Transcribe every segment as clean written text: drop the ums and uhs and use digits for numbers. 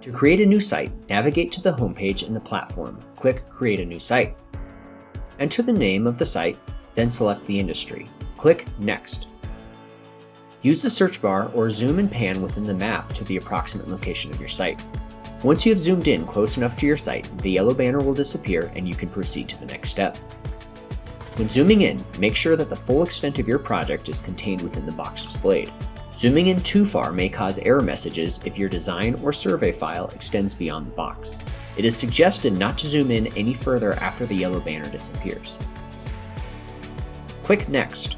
To create a new site, navigate to the homepage in the platform, click Create a New Site. Enter the name of the site, then select the industry. Click Next. Use the search bar or zoom and pan within the map to the approximate location of your site. Once you have zoomed in close enough to your site, the yellow banner will disappear and you can proceed to the next step. When zooming in, make sure that the full extent of your project is contained within the box displayed. Zooming in too far may cause error messages if your design or survey file extends beyond the box. It is suggested not to zoom in any further after the yellow banner disappears. Click Next.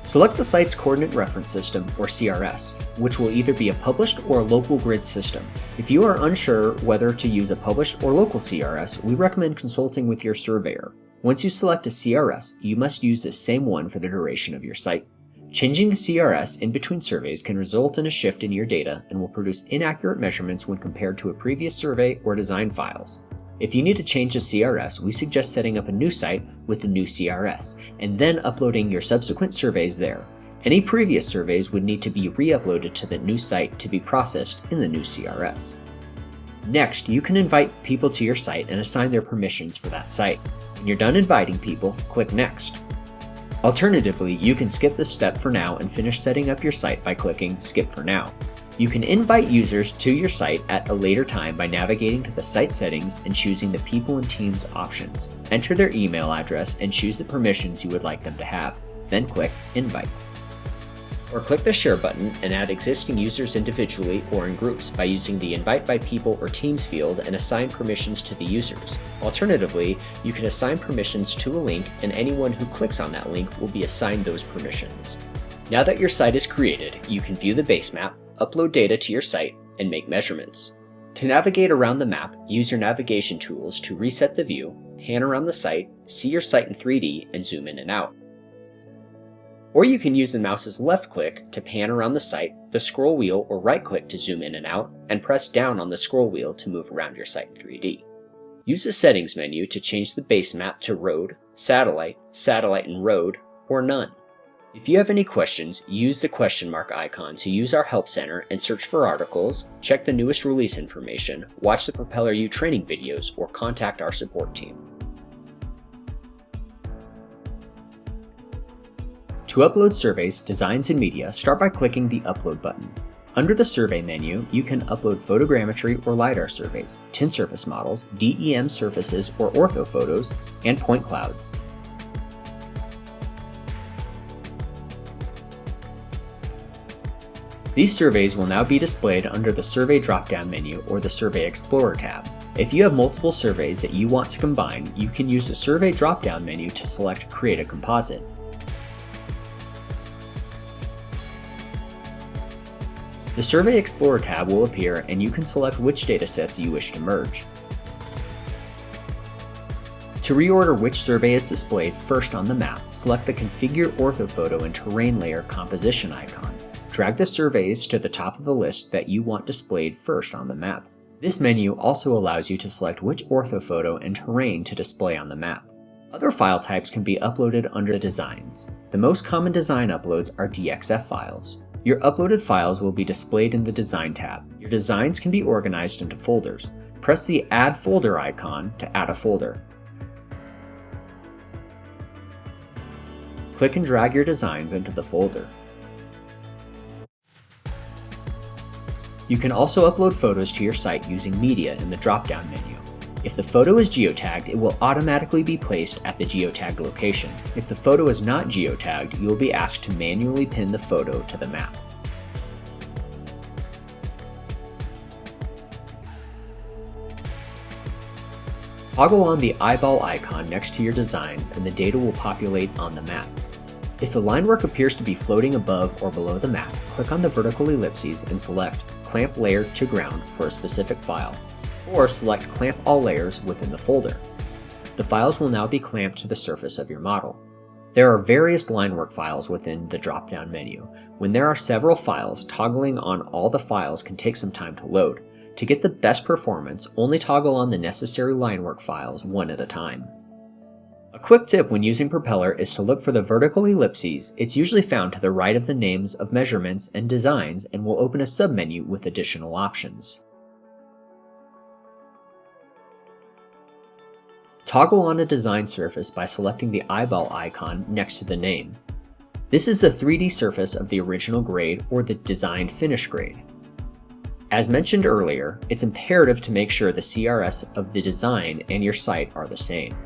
Select the site's coordinate reference system, or CRS, which will either be a published or a local grid system. If you are unsure whether to use a published or local CRS, we recommend consulting with your surveyor. Once you select a CRS, you must use the same one for the duration of your site. Changing the CRS in between surveys can result in a shift in your data and will produce inaccurate measurements when compared to a previous survey or design files. If you need to change the CRS, we suggest setting up a new site with the new CRS, and then uploading your subsequent surveys there. Any previous surveys would need to be re-uploaded to the new site to be processed in the new CRS. Next, you can invite people to your site and assign their permissions for that site. When you're done inviting people, click Next. Alternatively, you can skip this step for now and finish setting up your site by clicking Skip for Now. You can invite users to your site at a later time by navigating to the site settings and choosing the People and Teams options. Enter their email address and choose the permissions you would like them to have, then click Invite. Or click the Share button and add existing users individually or in groups by using the Invite by People or Teams field and assign permissions to the users. Alternatively, you can assign permissions to a link and anyone who clicks on that link will be assigned those permissions. Now that your site is created, you can view the base map, upload data to your site, and make measurements. To navigate around the map, use your navigation tools to reset the view, pan around the site, see your site in 3D, and zoom in and out. Or you can use the mouse's left click to pan around the site, the scroll wheel or right click to zoom in and out, and press down on the scroll wheel to move around your site in 3D. Use the settings menu to change the base map to road, satellite, satellite and road, or none. If you have any questions, use the question mark icon to use our help center and search for articles, check the newest release information, watch the Propeller U training videos, or contact our support team. To upload surveys, designs, and media, start by clicking the Upload button. Under the Survey menu, you can upload photogrammetry or LiDAR surveys, tin surface models, DEM surfaces or ortho photos, and point clouds. These surveys will now be displayed under the Survey drop-down menu or the Survey Explorer tab. If you have multiple surveys that you want to combine, you can use the Survey drop-down menu to select Create a Composite. The Survey Explorer tab will appear and you can select which datasets you wish to merge. To reorder which survey is displayed first on the map, select the Configure Orthophoto and Terrain Layer composition icon. Drag the surveys to the top of the list that you want displayed first on the map. This menu also allows you to select which orthophoto and terrain to display on the map. Other file types can be uploaded under the Designs. The most common design uploads are DXF files. Your uploaded files will be displayed in the Design tab. Your designs can be organized into folders. Press the Add Folder icon to add a folder. Click and drag your designs into the folder. You can also upload photos to your site using Media in the drop-down menu. If the photo is geotagged, it will automatically be placed at the geotagged location. If the photo is not geotagged, you will be asked to manually pin the photo to the map. Toggle on the eyeball icon next to your designs and the data will populate on the map. If the linework appears to be floating above or below the map, click on the vertical ellipses and select Clamp Layer to Ground for a specific file, or select Clamp All Layers within the folder. The files will now be clamped to the surface of your model. There are various linework files within the drop-down menu. When there are several files, toggling on all the files can take some time to load. To get the best performance, only toggle on the necessary linework files one at a time. A quick tip when using Propeller is to look for the vertical ellipses. It's usually found to the right of the names of measurements and designs and will open a submenu with additional options. Toggle on a design surface by selecting the eyeball icon next to the name. This is the 3D surface of the original grade or the designed finish grade. As mentioned earlier, it's imperative to make sure the CRS of the design and your site are the same.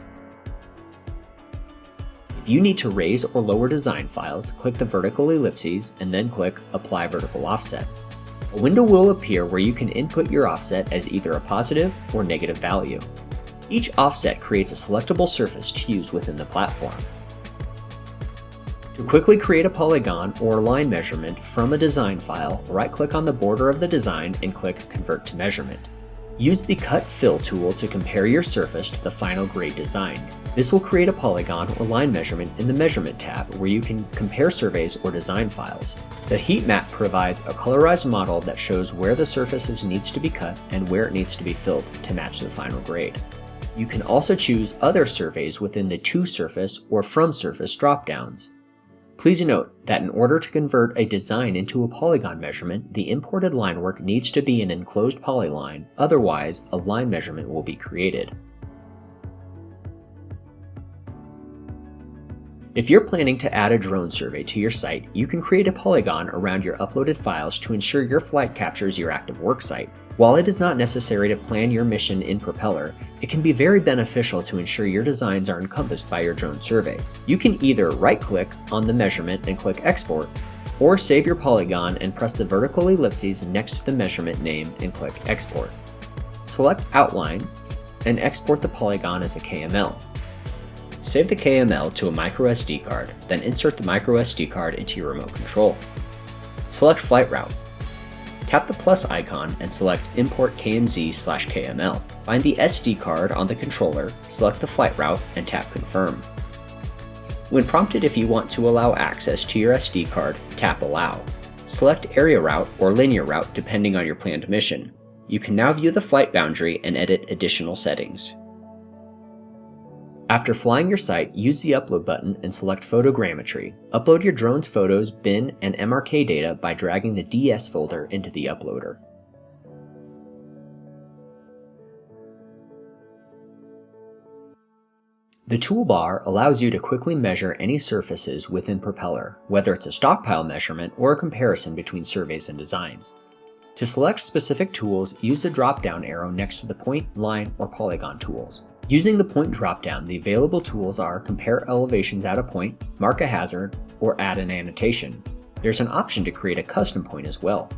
If you need to raise or lower design files, click the vertical ellipses and then click Apply Vertical Offset. A window will appear where you can input your offset as either a positive or negative value. Each offset creates a selectable surface to use within the platform. To quickly create a polygon or line measurement from a design file, right-click on the border of the design and click Convert to Measurement. Use the Cut Fill tool to compare your surface to the final grade designed. This will create a polygon or line measurement in the Measurement tab where you can compare surveys or design files. The heat map provides a colorized model that shows where the surface needs to be cut and where it needs to be filled to match the final grade. You can also choose other surveys within the To Surface or From Surface dropdowns. Please note that in order to convert a design into a polygon measurement, the imported line work needs to be an enclosed polyline, otherwise a line measurement will be created. If you're planning to add a drone survey to your site, you can create a polygon around your uploaded files to ensure your flight captures your active work site. While it is not necessary to plan your mission in Propeller, it can be very beneficial to ensure your designs are encompassed by your drone survey. You can either right-click on the measurement and click Export, or save your polygon and press the vertical ellipses next to the measurement name and click Export. Select Outline and export the polygon as a KML. Save the KML to a microSD card, then insert the microSD card into your remote control. Select Flight Route. Tap the plus icon and select Import KMZ/KML. Find the SD card on the controller, select the flight route, and tap Confirm. When prompted if you want to allow access to your SD card, tap Allow. Select Area Route or Linear Route depending on your planned mission. You can now view the flight boundary and edit additional settings. After flying your site, use the Upload button and select Photogrammetry. Upload your drone's photos, bin, and MRK data by dragging the DS folder into the uploader. The toolbar allows you to quickly measure any surfaces within Propeller, whether it's a stockpile measurement or a comparison between surveys and designs. To select specific tools, use the drop-down arrow next to the point, line, or polygon tools. Using the point drop-down, the available tools are Compare Elevations at a Point, Mark a Hazard, or Add an Annotation. There's an option to create a custom point as well.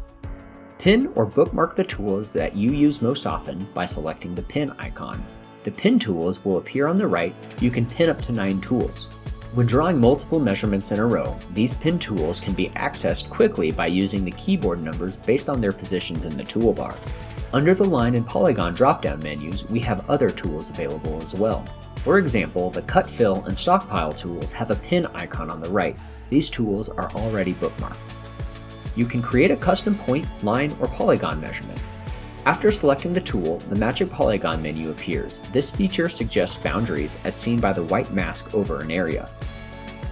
Pin or bookmark the tools that you use most often by selecting the pin icon. The pin tools will appear on the right. You can pin up to 9 tools. When drawing multiple measurements in a row, these pin tools can be accessed quickly by using the keyboard numbers based on their positions in the toolbar. Under the line and polygon drop-down menus, we have other tools available as well. For example, the Cut, Fill, and Stockpile tools have a pin icon on the right. These tools are already bookmarked. You can create a custom point, line, or polygon measurement. After selecting the tool, the Magic Polygon menu appears. This feature suggests boundaries as seen by the white mask over an area.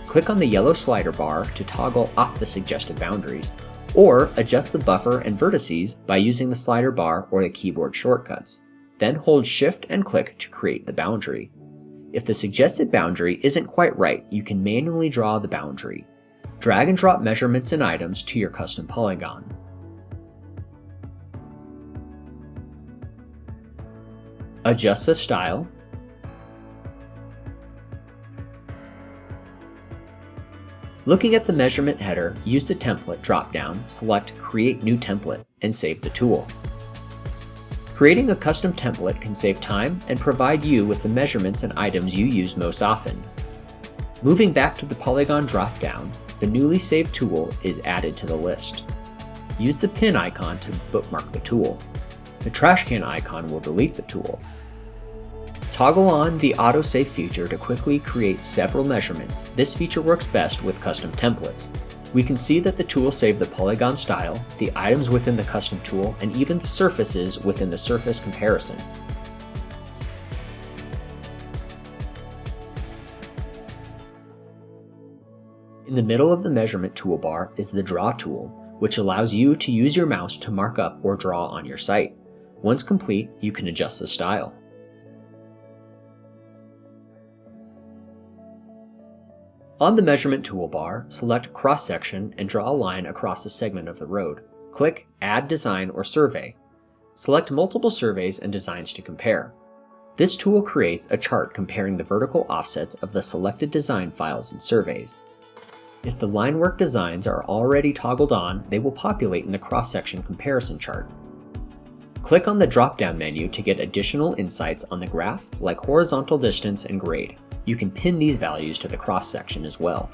Click on the yellow slider bar to toggle off the suggested boundaries, or adjust the buffer and vertices by using the slider bar or the keyboard shortcuts. Then hold Shift and click to create the boundary. If the suggested boundary isn't quite right, you can manually draw the boundary. Drag and drop measurements and items to your custom polygon. Adjust the style. Looking at the measurement header, use the template drop-down, select Create New Template, and save the tool. Creating a custom template can save time and provide you with the measurements and items you use most often. Moving back to the polygon drop-down, the newly saved tool is added to the list. Use the pin icon to bookmark the tool. The trash can icon will delete the tool. Toggle on the autosave feature to quickly create several measurements. This feature works best with custom templates. We can see that the tool saved the polygon style, the items within the custom tool, and even the surfaces within the surface comparison. In the middle of the measurement toolbar is the Draw tool, which allows you to use your mouse to mark up or draw on your site. Once complete, you can adjust the style. On the measurement toolbar, select Cross-Section and draw a line across a segment of the road. Click Add Design or Survey. Select multiple surveys and designs to compare. This tool creates a chart comparing the vertical offsets of the selected design files and surveys. If the linework designs are already toggled on, they will populate in the cross-section comparison chart. Click on the drop-down menu to get additional insights on the graph, like horizontal distance and grade. You can pin these values to the cross-section as well.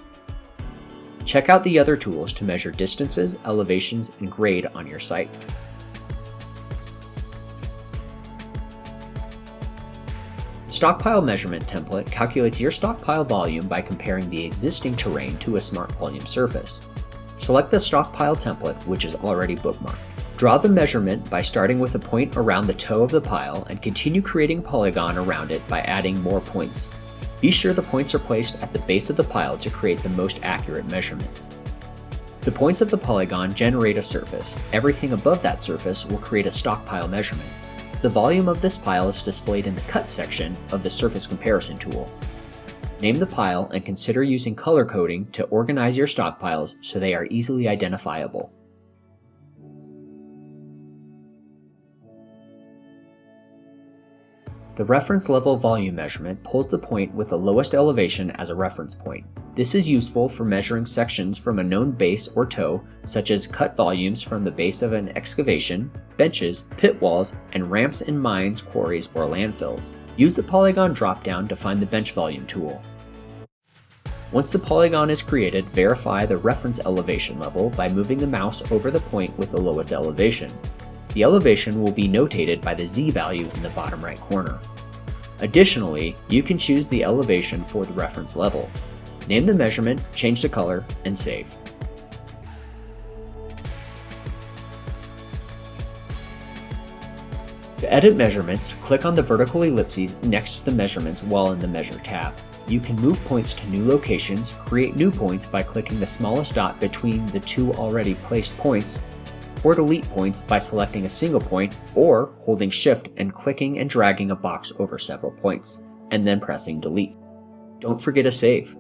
Check out the other tools to measure distances, elevations, and grade on your site. The Stockpile measurement template calculates your stockpile volume by comparing the existing terrain to a smart volume surface. Select the Stockpile template, which is already bookmarked. Draw the measurement by starting with a point around the toe of the pile and continue creating a polygon around it by adding more points. Be sure the points are placed at the base of the pile to create the most accurate measurement. The points of the polygon generate a surface. Everything above that surface will create a stockpile measurement. The volume of this pile is displayed in the Cut section of the Surface Comparison tool. Name the pile and consider using color coding to organize your stockpiles so they are easily identifiable. The reference level volume measurement pulls the point with the lowest elevation as a reference point. This is useful for measuring sections from a known base or toe, such as cut volumes from the base of an excavation, benches, pit walls, and ramps in mines, quarries, or landfills. Use the polygon drop-down to find the bench volume tool. Once the polygon is created, verify the reference elevation level by moving the mouse over the point with the lowest elevation. The elevation will be notated by the Z value in the bottom right corner. Additionally, you can choose the elevation for the reference level. Name the measurement, change the color, and save. To edit measurements, click on the vertical ellipses next to the measurements while in the Measure tab. You can move points to new locations, create new points by clicking the smallest dot between the two already placed points, or delete points by selecting a single point or holding Shift and clicking and dragging a box over several points, and then pressing Delete. Don't forget to save.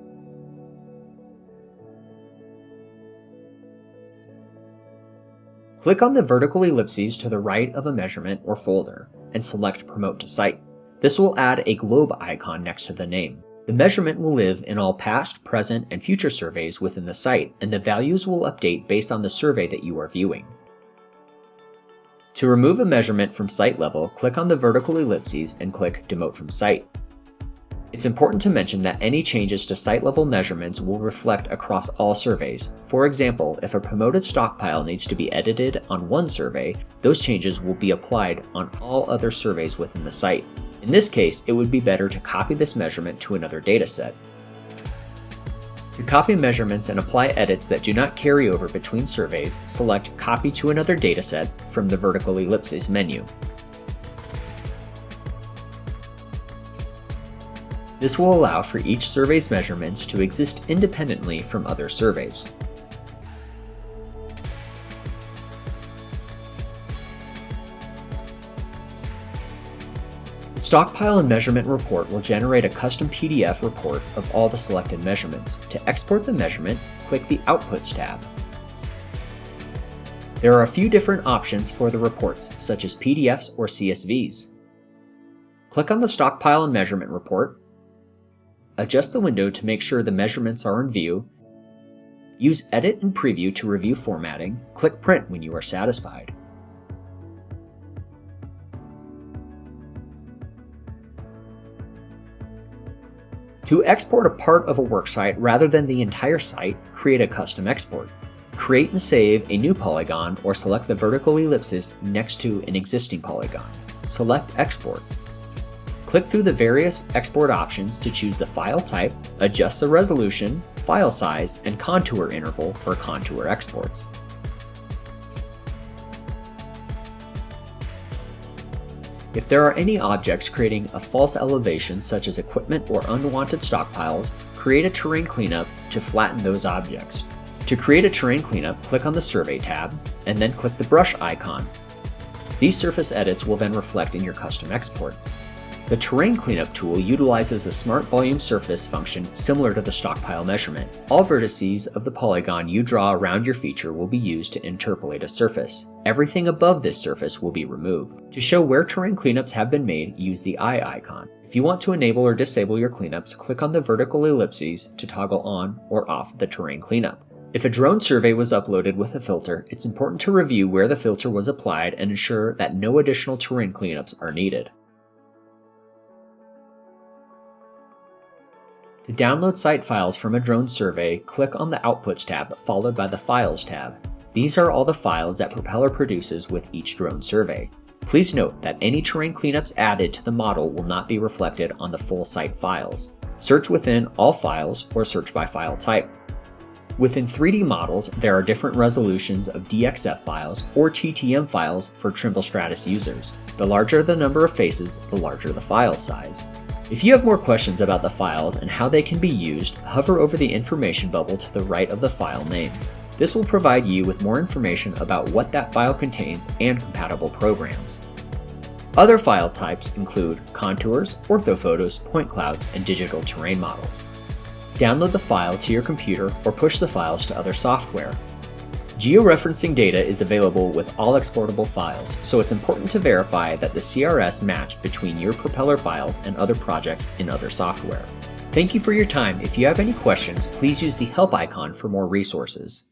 Click on the vertical ellipses to the right of a measurement or folder and select Promote to Site. This will add a globe icon next to the name. The measurement will live in all past, present, and future surveys within the site, and the values will update based on the survey that you are viewing. To remove a measurement from site level, click on the vertical ellipses and click Demote from Site. It's important to mention that any changes to site level measurements will reflect across all surveys. For example, if a promoted stockpile needs to be edited on one survey, those changes will be applied on all other surveys within the site. In this case, it would be better to copy this measurement to another dataset. To copy measurements and apply edits that do not carry over between surveys, select Copy to another dataset from the vertical ellipses menu. This will allow for each survey's measurements to exist independently from other surveys. The Stockpile and Measurement report will generate a custom PDF report of all the selected measurements. To export the measurement, click the Outputs tab. There are a few different options for the reports, such as PDFs or CSVs. Click on the Stockpile and Measurement report. Adjust the window to make sure the measurements are in view. Use Edit and Preview to review formatting. Click Print when you are satisfied. To export a part of a worksite rather than the entire site, create a custom export. Create and save a new polygon or select the vertical ellipsis next to an existing polygon. Select Export. Click through the various export options to choose the file type, adjust the resolution, file size, and contour interval for contour exports. If there are any objects creating a false elevation such as equipment or unwanted stockpiles, create a terrain cleanup to flatten those objects. To create a terrain cleanup, click on the Survey tab, and then click the brush icon. These surface edits will then reflect in your custom export. The Terrain Cleanup tool utilizes a Smart Volume Surface function similar to the Stockpile measurement. All vertices of the polygon you draw around your feature will be used to interpolate a surface. Everything above this surface will be removed. To show where terrain cleanups have been made, use the eye icon. If you want to enable or disable your cleanups, click on the vertical ellipses to toggle on or off the terrain cleanup. If a drone survey was uploaded with a filter, it's important to review where the filter was applied and ensure that no additional terrain cleanups are needed. To download site files from a drone survey, click on the Outputs tab followed by the Files tab. These are all the files that Propeller produces with each drone survey. Please note that any terrain cleanups added to the model will not be reflected on the full site files. Search within All Files or search by file type. Within 3D models, there are different resolutions of DXF files or TTM files for Trimble Stratus users. The larger the number of faces, the larger the file size. If you have more questions about the files and how they can be used, hover over the information bubble to the right of the file name. This will provide you with more information about what that file contains and compatible programs. Other file types include contours, orthophotos, point clouds, and digital terrain models. Download the file to your computer or push the files to other software. Georeferencing data is available with all exportable files, so it's important to verify that the CRS match between your Propeller files and other projects in other software. Thank you for your time. If you have any questions, please use the help icon for more resources.